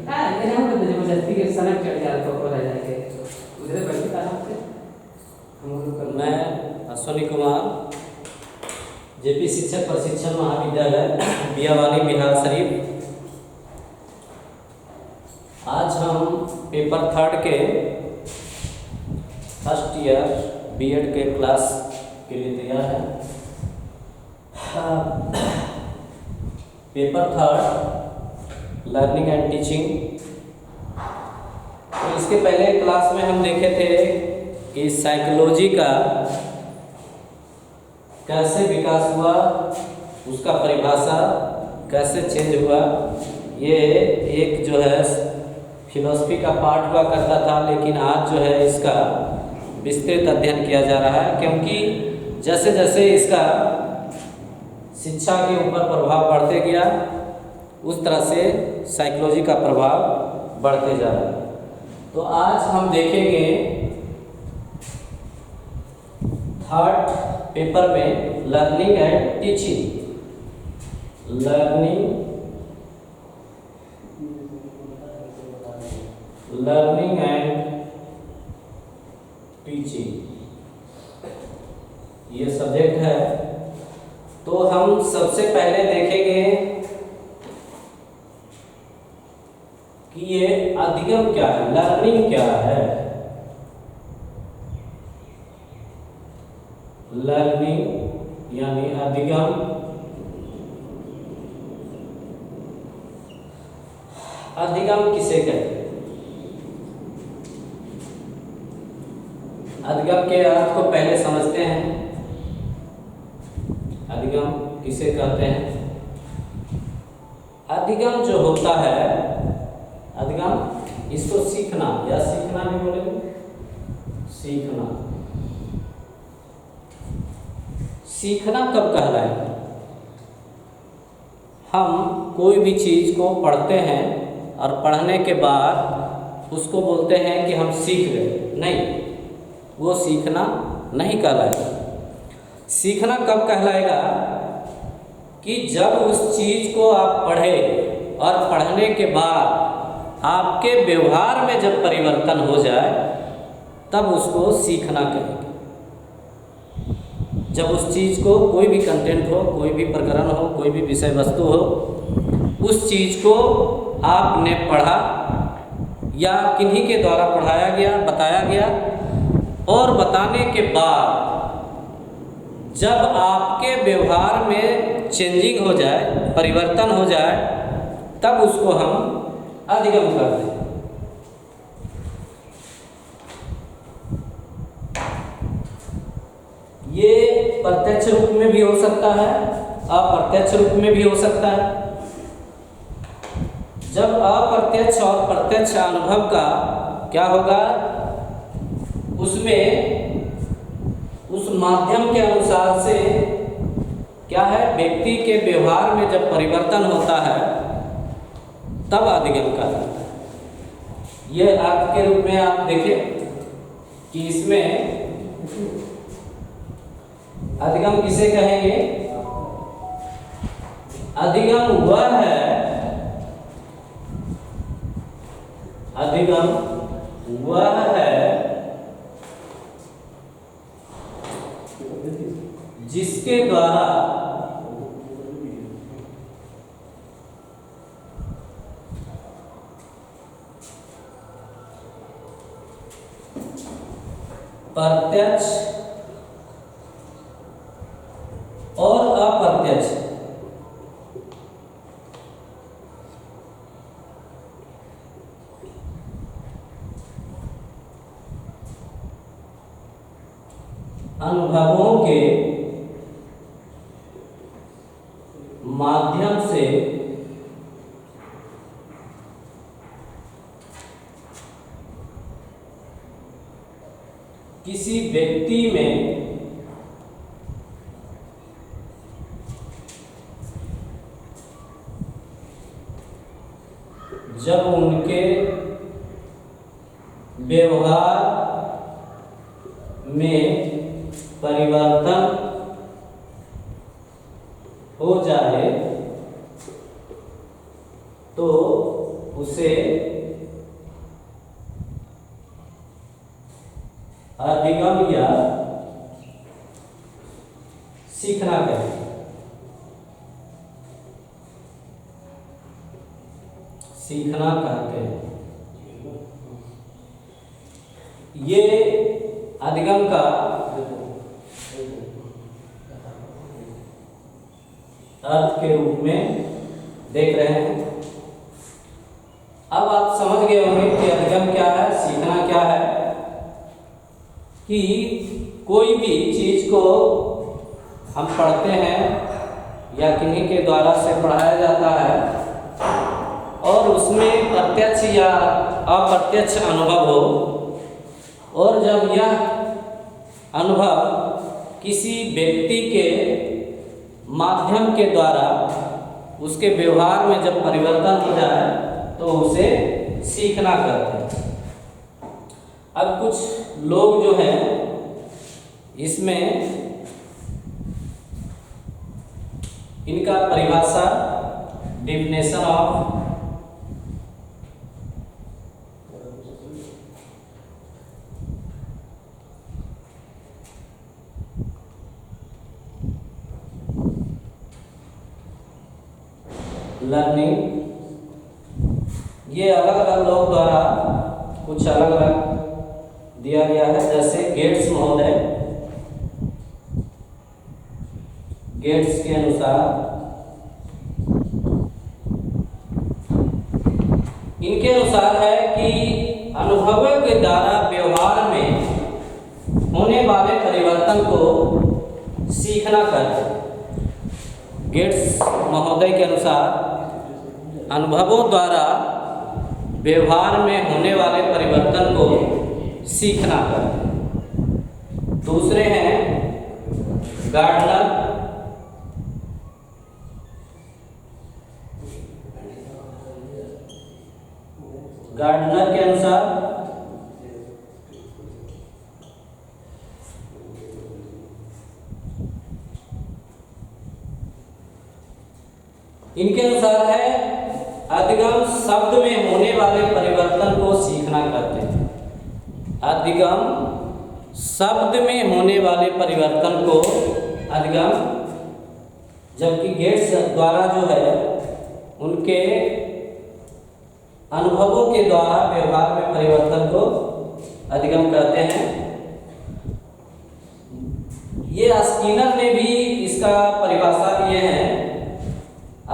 हाँ ये ना होता जबरदस्ती के सनक चढ़ जाए तो रह जाएंगे उधर बैठ के आराम से हम लोग मैं अश्विनी कुमार, जेपी शिक्षक प्रशिक्षण महाविद्यालय बियावानी बिहार शरीफ। आज हम पेपर 3 के फर्स्ट ईयर बीएड के क्लास के लिए तैयार हैं। Paper 3 learning and teaching. तो इसके पहले क्लास में हम देखे थे कि साइकोलॉजी का कैसे विकास हुआ, उसका परिभाषा कैसे चेंज हुआ। ये एक जो है फिलॉसफी का पार्ट हुआ करता था, लेकिन आज जो है इसका विस्तृत अध्ययन किया जा रहा है, क्योंकि जैसे जैसे इसका शिक्षा के ऊपर प्रभाव बढ़ते गया उस तरह से साइकोलॉजी का प्रभाव बढ़ते जा रहा है। तो आज हम देखेंगे 3rd पेपर में learning and teaching. Learning and teaching ये सब्जेक्ट है। तो हम सबसे पहले देखेंगे कि ये अधिगम क्या है, लर्निंग क्या है। लर्निंग यानी अधिगम। अधिगम किसे कहते हैं? अधिगम के अर्थ को पहले समझते हैं। अधिगम किसे कहते हैं? अधिगम जो होता है, अधिगम इसको सीखना या सीखना भी बोलेंगे, सीखना। सीखना कब कहलाएगा? हम कोई भी चीज़ को पढ़ते हैं और पढ़ने के बाद उसको बोलते हैं कि हम सीख गए, नहीं, वो सीखना नहीं कहलाएगा। सीखना कब कहलाएगा? कि जब उस चीज़ को आप पढ़े और पढ़ने के बाद आपके व्यवहार में जब परिवर्तन हो जाए तब उसको सीखना कहेंगे। जब उस चीज़ को, कोई भी कंटेंट हो, कोई भी प्रकरण हो, कोई भी विषय वस्तु हो, उस चीज़ को आपने पढ़ा या किन्हीं के द्वारा पढ़ाया गया, बताया गया, और बताने के बाद जब आपके व्यवहार में चेंजिंग हो जाए, परिवर्तन हो जाए, तब उसको हम अधिगम करते हैं। ये प्रत्यक्ष रूप में भी हो सकता है, अप्रत्यक्ष रूप में भी हो सकता है। जब अप्रत्यक्ष और प्रत्यक्ष अनुभव का क्या होगा, उसमें उस माध्यम के अनुसार से क्या है, व्यक्ति के व्यवहार में जब परिवर्तन होता है तब अधिगम का होता है। ये अर्थ के रूप में आप देखें कि इसमें अधिगम किसे कहेंगे? अधिगम वह है, अधिगम वह है जिसके द्वारा प्रत्यक्ष और अप्रत्यक्ष अनुभवों के माध्यम से किसी व्यक्ति में जब उनके व्यवहार में परिवर्तन हो जाए तो उसे अधिगम या सीखना कहते हैं। सीखना कहते हैं। ये अधिगम का अर्थ के रूप में देख रहे हैं। अब आप समझ गए होंगे कि अधिगम क्या है, सीखना क्या है। कि कोई भी चीज को हम पढ़ते हैं या किन्हीं के द्वारा से पढ़ाया जाता है और उसमें प्रत्यक्ष या अप्रत्यक्ष अनुभव हो, और जब यह अनुभव किसी व्यक्ति के माध्यम के द्वारा उसके व्यवहार में जब परिवर्तन हो जाए तो उसे सीखना कहते हैं। अब कुछ लोग जो हैं इसमें इनका परिभाषा डिफिनेशन ऑफ लर्निंग, ये अलग अलग लोग द्वारा कुछ अलग अलग दिया गया है। जैसे गेट्स महोदय, गेट्स के अनुसार इनके अनुसार है कि अनुभवों के द्वारा व्यवहार में होने वाले परिवर्तन को सीखना कहते हैं। गेट्स महोदय के अनुसार अनुभवों द्वारा व्यवहार में होने वाले परिवर्तन को सीखना कहते हैं। दूसरे हैं गार्डनर, गार्डनर के अनुसार इनके अनुसार है अधिगम शब्द में होने वाले परिवर्तन को सीखना कहते हैं। अधिगम शब्द में होने वाले परिवर्तन को अधिगम, जबकि गेट्स द्वारा जो है उनके अनुभवों के द्वारा व्यवहार में परिवर्तन को अधिगम कहते हैं। ये स्किनर ने भी इसका परिभाषा दिए हैं।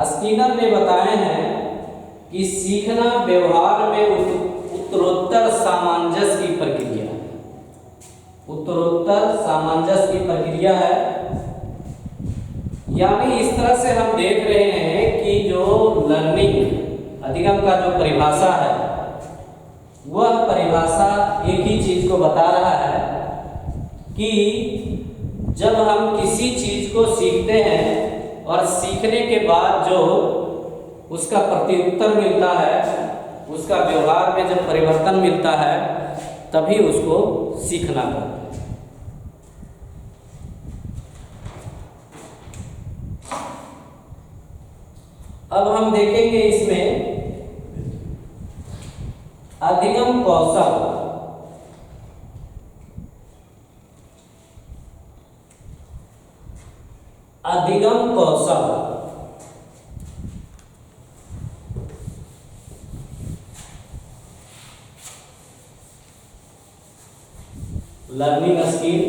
स्किनर ने बताए हैं कि सीखना व्यवहार में उत्तरोत्तर सामंजस्य की प्रक्रिया है। उत्तरोत्तर सामंजस्य की प्रक्रिया है। यानी इस तरह से हम देख रहे हैं कि जो लर्निंग अधिगम का जो परिभाषा है वह परिभाषा एक ही चीज को बता रहा है कि जब हम किसी चीज को सीखते हैं और सीखने के बाद जो उसका प्रत्युत्तर मिलता है, उसका व्यवहार में जब परिवर्तन मिलता है तभी उसको सीखना कहते हैं। अब हम देखेंगे इसमें अधिगम कौशल। अधिगम कौशल लर्निंग स्किल।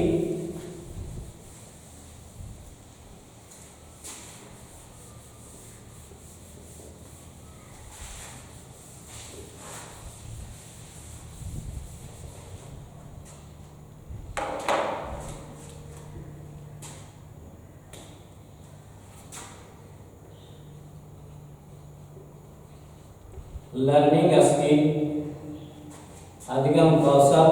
लर्निंग स्किल, अधिगम कौशल,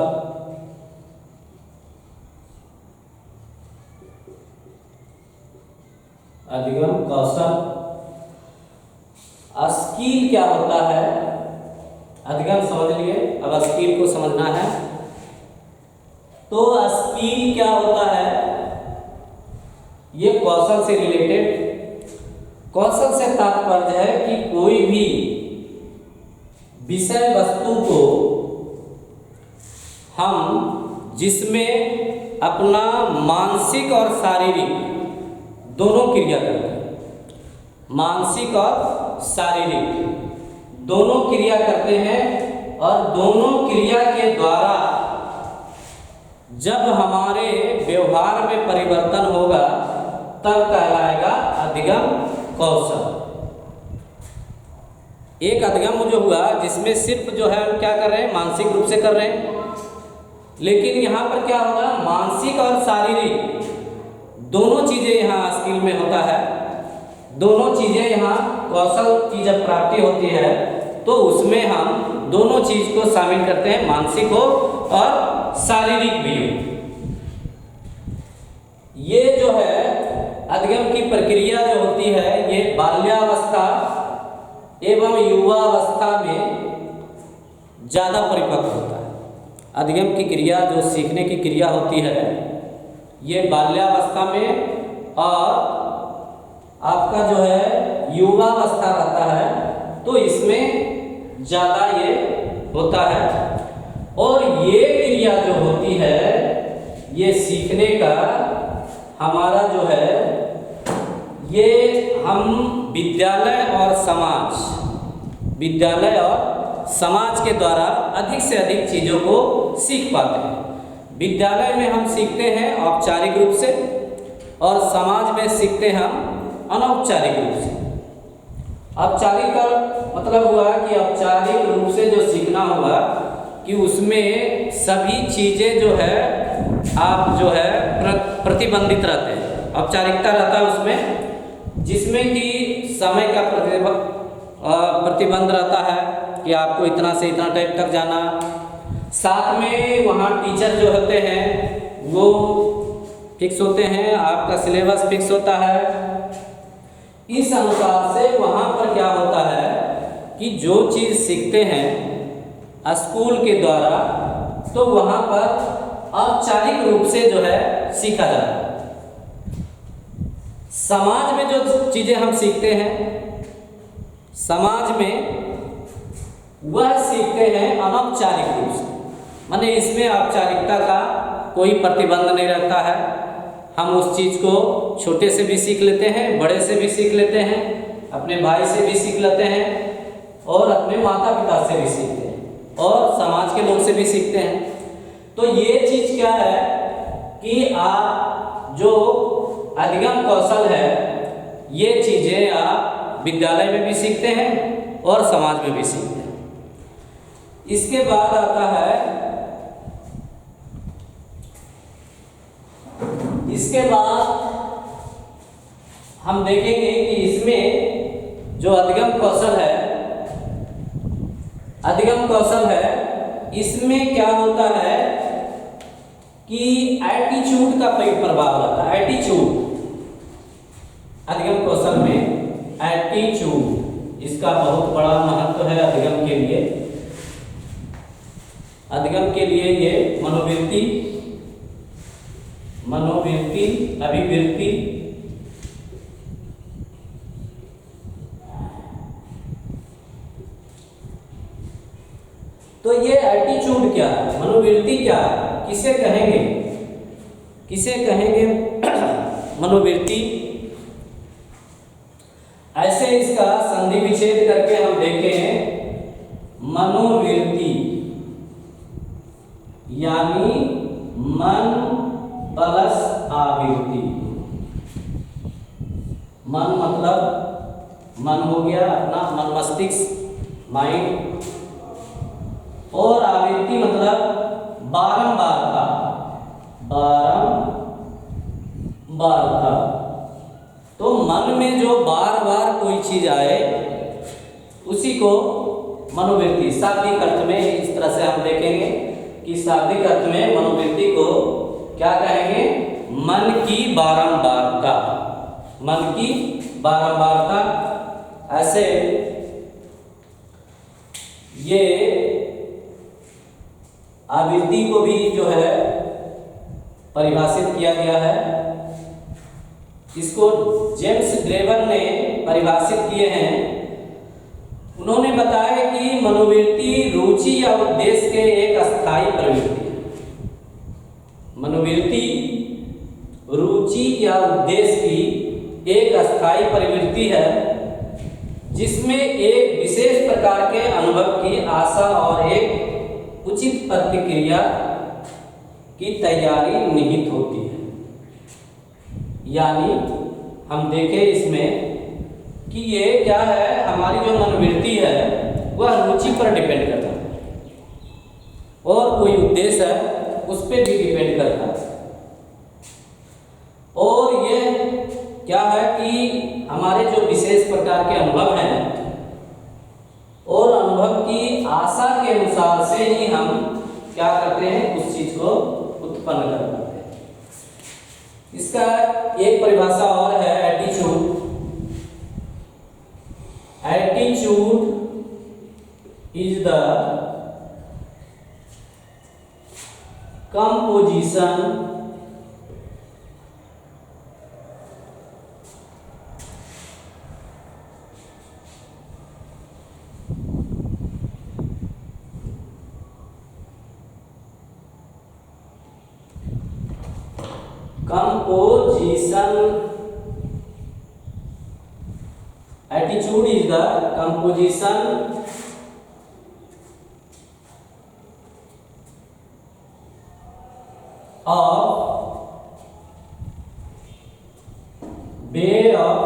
अधिगम कौशल। स्किल क्या होता है? अधिगम समझ लिए, अब स्किल को समझना है। तो स्किल क्या होता है? ये कौशल से रिलेटेड, कौशल से तात्पर्य है कि कोई भी विषय वस्तु को हम जिसमें अपना मानसिक और शारीरिक दोनों क्रिया करते हैं, मानसिक और शारीरिक दोनों क्रिया करते हैं, और दोनों क्रिया के द्वारा जब हमारे व्यवहार में परिवर्तन होगा तब कहलाएगा अधिगम कौशल। एक अधिगम जो हुआ जिसमें सिर्फ जो है हम क्या कर रहे हैं, मानसिक रूप से कर रहे हैं, लेकिन यहाँ पर क्या होगा, मानसिक और शारीरिक दोनों चीज़ें यहाँ स्किल में होता है। दोनों चीज़ें यहाँ कौशल की जब प्राप्ति होती है तो उसमें हम दोनों चीज़ को शामिल करते हैं, मानसिक हो और शारीरिक भी हो। ये जो है अधिगम की प्रक्रिया जो होती है ये बाल्यावस्था एवं युवावस्था में ज़्यादा परिपक्व होता है। अधिगम की क्रिया जो सीखने की क्रिया होती है ये बाल्यावस्था में और आपका जो है युवावस्था रहता है, तो इसमें ज़्यादा ये होता है। और ये क्रिया जो होती है ये सीखने का हमारा जो है ये हम विद्यालय और समाज के द्वारा अधिक से अधिक चीज़ों को सीख पाते हैं। विद्यालय में हम सीखते हैं औपचारिक रूप से और समाज में सीखते हैं हम अनौपचारिक रूप से। औपचारिक का मतलब हुआ कि औपचारिक रूप से जो सीखना हुआ कि उसमें सभी चीज़ें जो है आप जो है प्रतिबंधित रहते हैं, औपचारिकता रहता है उसमें, जिसमें कि समय का प्रतिबंध रहता है कि आपको इतना से इतना टाइम तक जाना। साथ में वहाँ टीचर जो होते हैं वो फिक्स होते हैं, आपका सिलेबस फिक्स होता है। इस अनुसार से वहाँ पर क्या होता है कि जो चीज़ सीखते हैं स्कूल के द्वारा तो वहाँ पर औपचारिक रूप से जो है सीखा जाता है। समाज में जो चीज़ें हम सीखते हैं समाज में वह सीखते हैं अनौपचारिक रूप से, माने इसमें औपचारिकता का कोई प्रतिबंध नहीं रहता है। हम उस चीज़ को छोटे से भी सीख लेते हैं, बड़े से भी सीख लेते हैं, अपने भाई से भी सीख लेते हैं और अपने माता पिता से भी सीखते हैं और समाज के लोग से भी सीखते हैं। तो ये चीज़ क्या है कि आप जो अधिगम कौशल है ये चीज़ें आप विद्यालय में भी सीखते हैं और समाज में भी सीखते हैं। इसके बाद आता है, इसके बाद हम देखेंगे कि इसमें जो अधिगम कौशल है इसमें क्या होता है कि एटीट्यूड का प्रभाव रहता है। एटीट्यूड अधिगम कौशल में एटीट्यूड इसका बहुत बड़ा महत्व है। अधिगम के लिए ये मनोवृत्ति अभिवृत्ति तो ये एटीट्यूड क्या है, मनोवृत्ति क्या है, किसे कहेंगे मनोवृत्ति। ऐसे इसका संधि विच्छेद करके हम देखें, मनोवृत्ति यानी मन प्लस आवृत्ति। मन मतलब मन हो गया अपना मन मस्तिष्क माइंड, और आवृत्ति मतलब बारंबारता। तो मन में जो बार बार कोई चीज आए उसी को मनोवृत्ति। शाब्दिक अर्थ में इस तरह से हम देखेंगे कि शाब्दिक अर्थ में मनोवृत्ति को क्या कहेंगे, मन की बारंबारता। मन की बारंबारता। ऐसे ये आवृत्ति को भी जो है परिभाषित किया गया है। इसको जेम्स ग्रेवर ने परिभाषित किए हैं उन्होंने बताया कि मनोवृत्ति रुचि या उद्देश्य के एक अस्थायी प्रवृत्ति है। मनोवृत्ति रुचि या उद्देश्य की एक अस्थायी प्रवृत्ति है जिसमें एक विशेष प्रकार के अनुभव की आशा और एक उचित प्रतिक्रिया की तैयारी निहित होती है। यानी हम देखें इसमें कि ये क्या है, हमारी जो मनोवृत्ति है वह रुचि पर डिपेंड करता है और कोई उद्देश्य है उस पर भी डिपेंड करता है। और ये क्या है कि हमारे जो विशेष प्रकार के अनुभव हैं और अनुभव की आशा के अनुसार से ही हम क्या करते हैं, उस चीज को उत्पन्न कर पाते हैं। इसका एक परिभाषा और है attitude. Attitude is the composition attitude is the composition of way of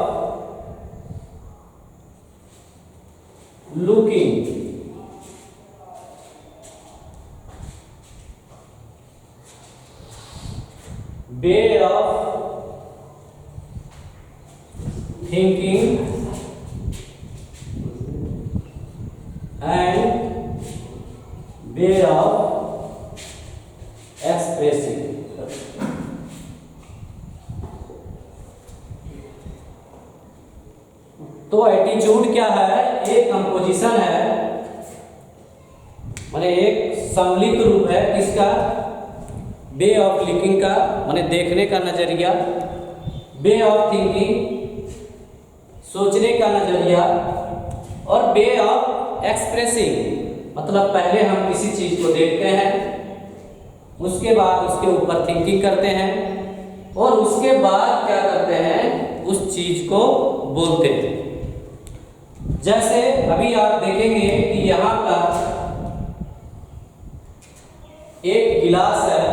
looking way of thinking and way of expressing। तो एटीट्यूड क्या है, एक कंपोजिशन है, माने एक सम्मिलित रूप है किसका, वे ऑफ लुकिंग का, माने देखने का नजरिया, वे ऑफ थिंकिंग सोचने का नजरिया, और वे ऑफ एक्सप्रेसिंग मतलब पहले हम किसी चीज को देखते हैं, उसके बाद उसके ऊपर थिंकिंग करते हैं और उसके बाद क्या करते हैं, उस चीज को बोलते हैं। जैसे अभी आप देखेंगे कि यहाँ का एक गिलास है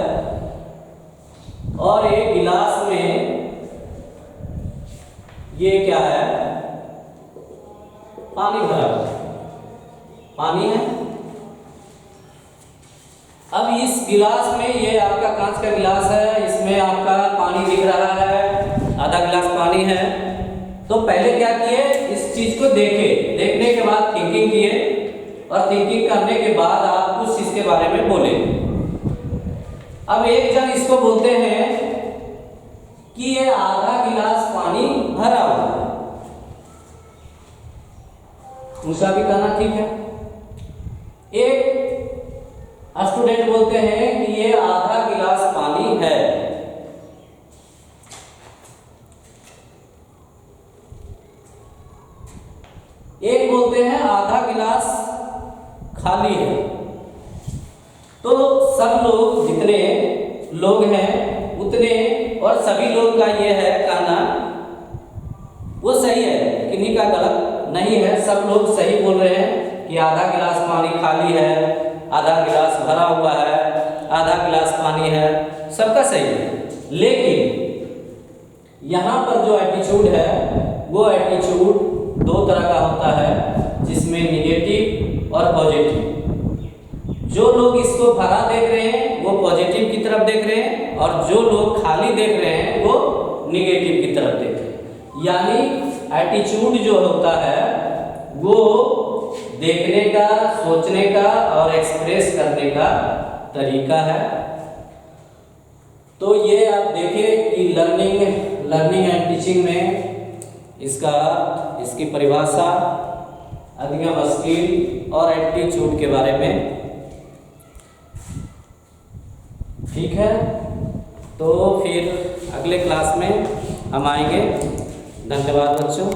और एक गिलास में ये क्या है, पानी भरा हुआ है, पानी है। अब इस गिलास में, ये आपका कांच का गिलास है, इसमें आपका पानी दिख रहा है, आधा गिलास पानी है। तो पहले क्या किए, इस चीज को देखे, देखने के बाद थिंकिंग किए और थिंकिंग करने के बाद आप कुछ इसके बारे में बोले। अब एक जन इसको बोलते हैं कि ये आधा गिलास पानी भरा हुआ है, मुझा भी कहना ठीक है। एक स्टूडेंट बोलते हैं कि ये आधा गिलास पानी है। एक बोलते हैं आधा गिलास खाली है। तो सब लोग, जितने लोग हैं उतने, और सभी लोग का ये है कहना वो सही है, किन्हीं का गलत नहीं है। सब लोग सही बोल रहे हैं कि आधा गिलास पानी खाली है, आधा गिलास भरा हुआ है, आधा गिलास पानी है, सबका सही है। लेकिन यहाँ पर जो एटीट्यूड है वो एटीट्यूड दो तरह का होता है, जिसमें निगेटिव और पॉजिटिव। जो लोग इसको भरा देख रहे हैं वो पॉजिटिव की तरफ देख रहे हैं और जो लोग खाली देख रहे हैं वो निगेटिव की तरफ देख रहे हैं। यानी एटीट्यूड जो होता है वो देखने का, सोचने का और एक्सप्रेस करने का तरीका है। तो ये आप देखें कि लर्निंग एंड टीचिंग में इसकी परिभाषा, अधिगम स्किल और एटीट्यूड के बारे में ठीक है। तो फिर अगले क्लास में हम आएंगे। धन्यवाद बच्चों।